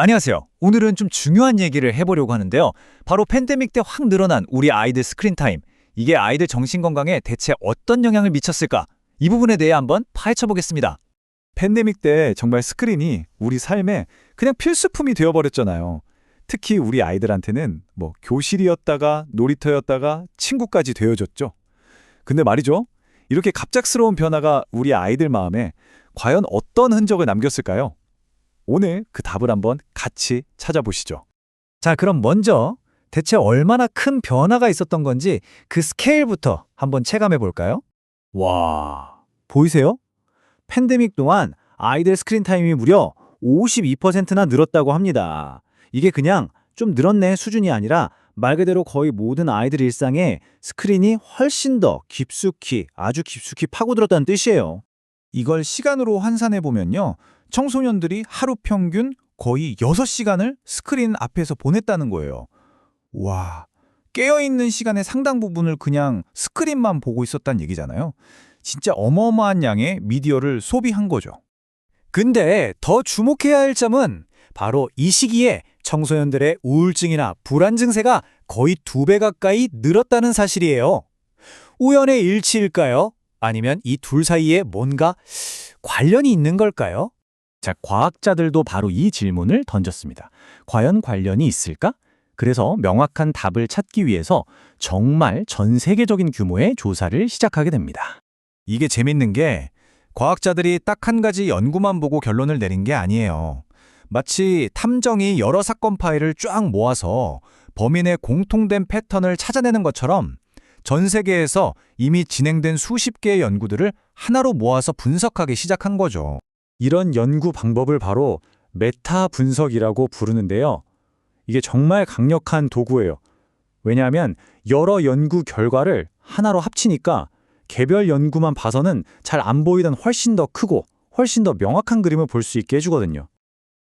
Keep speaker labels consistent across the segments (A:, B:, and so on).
A: 안녕하세요. 오늘은 좀 중요한 얘기를 해보려고 하는데요. 바로 팬데믹 때 확 늘어난 우리 아이들 스크린 타임. 이게 아이들 정신 건강에 대체 어떤 영향을 미쳤을까? 이 부분에 대해 한번 파헤쳐 보겠습니다.
B: 팬데믹 때 정말 스크린이 우리 삶에 그냥 필수품이 되어버렸잖아요. 특히 우리 아이들한테는 교실이었다가 놀이터였다가 친구까지 되어줬죠. 근데 말이죠. 이렇게 갑작스러운 변화가 우리 아이들 마음에 과연 어떤 흔적을 남겼을까요? 오늘 그 답을 한번 같이 찾아보시죠.
A: 자, 그럼 먼저 대체 얼마나 큰 변화가 있었던 건지 그 스케일부터 한번 체감해 볼까요? 와, 보이세요? 팬데믹 동안 아이들 스크린 타임이 무려 52%나 늘었다고 합니다. 이게 그냥 좀 늘었네 수준이 아니라 말 그대로 거의 모든 아이들 일상에 스크린이 훨씬 더 깊숙이, 아주 깊숙이 파고들었다는 뜻이에요.
B: 이걸 시간으로 환산해 보면요. 청소년들이 하루 평균 거의 6시간을 스크린 앞에서 보냈다는 거예요. 와, 깨어있는 시간의 상당 부분을 그냥 스크린만 보고 있었단 얘기잖아요. 진짜 어마어마한 양의 미디어를 소비한 거죠.
A: 근데 더 주목해야 할 점은 바로 이 시기에 청소년들의 우울증이나 불안 증세가 거의 2배 가까이 늘었다는 사실이에요. 우연의 일치일까요? 아니면 이 둘 사이에 뭔가 관련이 있는 걸까요? 자, 과학자들도 바로 이 질문을 던졌습니다. 과연 관련이 있을까? 그래서 명확한 답을 찾기 위해서 정말 전 세계적인 규모의 조사를 시작하게 됩니다.
B: 이게 재밌는 게 과학자들이 딱 한 가지 연구만 보고 결론을 내린 게 아니에요. 마치 탐정이 여러 사건 파일을 쫙 모아서 범인의 공통된 패턴을 찾아내는 것처럼 전 세계에서 이미 진행된 수십 개의 연구들을 하나로 모아서 분석하기 시작한 거죠.
A: 이런 연구 방법을 바로 메타 분석이라고 부르는데요. 이게 정말 강력한 도구예요. 왜냐하면 여러 연구 결과를 하나로 합치니까 개별 연구만 봐서는 잘 안 보이던 훨씬 더 크고 훨씬 더 명확한 그림을 볼 수 있게 해주거든요.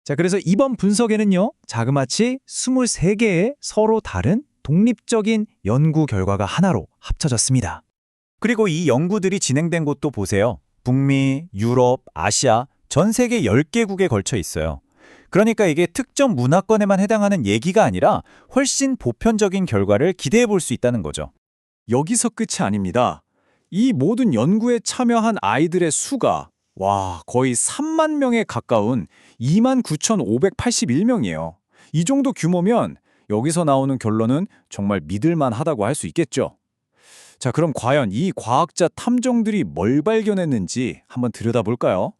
A: 자, 그래서 이번 분석에는요, 자그마치 23개의 서로 다른 독립적인 연구 결과가 하나로 합쳐졌습니다.
B: 그리고 이 연구들이 진행된 곳도 보세요. 북미, 유럽, 아시아, 전 세계 10개국에 걸쳐 있어요. 그러니까 이게 특정 문화권에만 해당하는 얘기가 아니라 훨씬 보편적인 결과를 기대해 볼 수 있다는 거죠. 여기서 끝이 아닙니다. 이 모든 연구에 참여한 아이들의 수가 거의 3만 명에 가까운 29,581명이에요. 이 정도 규모면 여기서 나오는 결론은 정말 믿을만 하다고 할 수 있겠죠. 자, 그럼 과연 이 과학자 탐정들이 뭘 발견했는지 한번 들여다볼까요?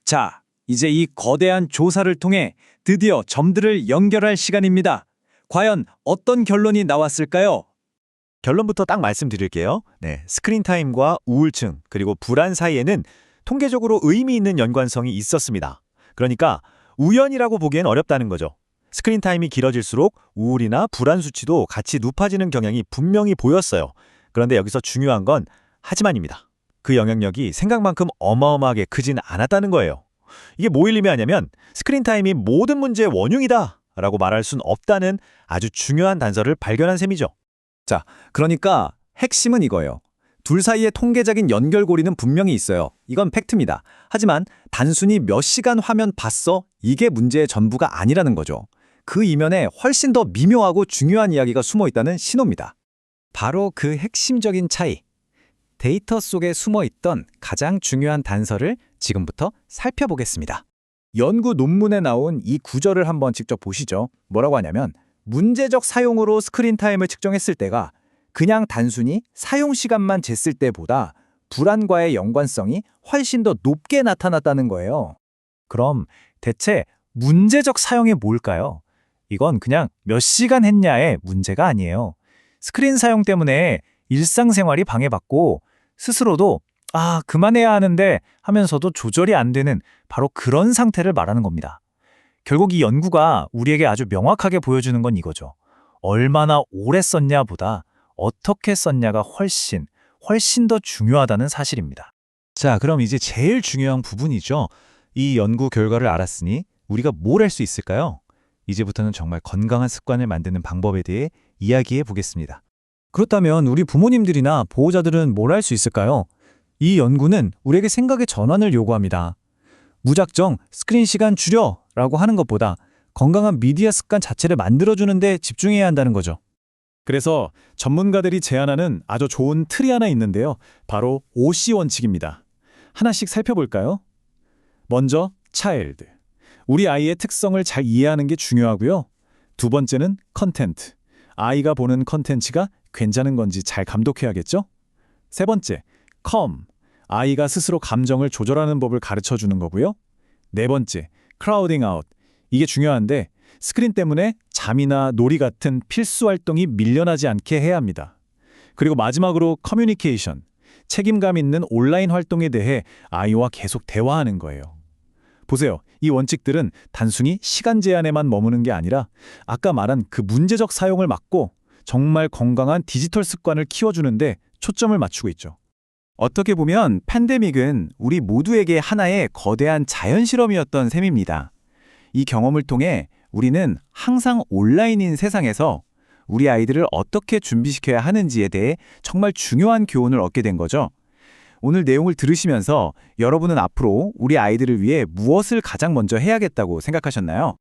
A: 자, 이제 이 거대한 조사를 통해 드디어 점들을 연결할 시간입니다. 과연 어떤 결론이 나왔을까요?
C: 결론부터 딱 말씀드릴게요. 스크린 타임과 우울증 그리고 불안 사이에는 통계적으로 의미 있는 연관성이 있었습니다. 그러니까 우연이라고 보기엔 어렵다는 거죠. 스크린 타임이 길어질수록 우울이나 불안 수치도 같이 높아지는 경향이 분명히 보였어요. 그런데 여기서 중요한 건 하지만입니다. 그 영향력이 생각만큼 어마어마하게 크진 않았다는 거예요. 이게 뭘 의미하냐면 스크린 타임이 모든 문제의 원흉이다 라고 말할 순 없다는 아주 중요한 단서를 발견한 셈이죠.
B: 자, 그러니까 핵심은 이거예요. 둘 사이의 통계적인 연결고리는 분명히 있어요. 이건 팩트입니다. 하지만 단순히 몇 시간 화면 봤어? 이게 문제의 전부가 아니라는 거죠. 그 이면에 훨씬 더 미묘하고 중요한 이야기가 숨어 있다는 신호입니다.
A: 바로 그 핵심적인 차이. 데이터 속에 숨어 있던 가장 중요한 단서를 지금부터 살펴보겠습니다.
B: 연구 논문에 나온 이 구절을 한번 직접 보시죠. 뭐라고 하냐면 문제적 사용으로 스크린 타임을 측정했을 때가 그냥 단순히 사용 시간만 쟀을 때보다 불안과의 연관성이 훨씬 더 높게 나타났다는 거예요.
A: 그럼 대체 문제적 사용이 뭘까요? 이건 그냥 몇 시간 했냐의 문제가 아니에요. 스크린 사용 때문에 일상생활이 방해받고 스스로도 그만해야 하는데 하면서도 조절이 안 되는 바로 그런 상태를 말하는 겁니다. 결국 이 연구가 우리에게 아주 명확하게 보여주는 건 이거죠. 얼마나 오래 썼냐보다 어떻게 썼냐가 훨씬 더 중요하다는 사실입니다.
C: 자, 그럼 이제 제일 중요한 부분이죠. 이 연구 결과를 알았으니 우리가 뭘 할 수 있을까요? 이제부터는 정말 건강한 습관을 만드는 방법에 대해 이야기해 보겠습니다.
A: 그렇다면 우리 부모님들이나 보호자들은 뭘 할 수 있을까요? 이 연구는 우리에게 생각의 전환을 요구합니다. 무작정 스크린 시간 줄여 라고 하는 것보다 건강한 미디어 습관 자체를 만들어주는 데 집중해야 한다는 거죠.
D: 그래서 전문가들이 제안하는 아주 좋은 틀이 하나 있는데요. 바로 OC 원칙입니다. 하나씩 살펴볼까요? 먼저 차일드. 우리 아이의 특성을 잘 이해하는 게 중요하고요. 두 번째는 컨텐트. 아이가 보는 컨텐츠가 괜찮은 건지 잘 감독해야겠죠? 세 번째, 컴. 아이가 스스로 감정을 조절하는 법을 가르쳐 주는 거고요. 네 번째, 크라우딩 아웃. 이게 중요한데 스크린 때문에 잠이나 놀이 같은 필수 활동이 밀려나지 않게 해야 합니다. 그리고 마지막으로 커뮤니케이션. 책임감 있는 온라인 활동에 대해 아이와 계속 대화하는 거예요. 보세요. 이 원칙들은 단순히 시간 제한에만 머무는 게 아니라 아까 말한 그 문제적 사용을 막고 정말 건강한 디지털 습관을 키워주는데 초점을 맞추고 있죠.
B: 어떻게 보면 팬데믹은 우리 모두에게 하나의 거대한 자연 실험이었던 셈입니다. 이 경험을 통해 우리는 항상 온라인인 세상에서 우리 아이들을 어떻게 준비시켜야 하는지에 대해 정말 중요한 교훈을 얻게 된 거죠. 오늘 내용을 들으시면서 여러분은 앞으로 우리 아이들을 위해 무엇을 가장 먼저 해야겠다고 생각하셨나요?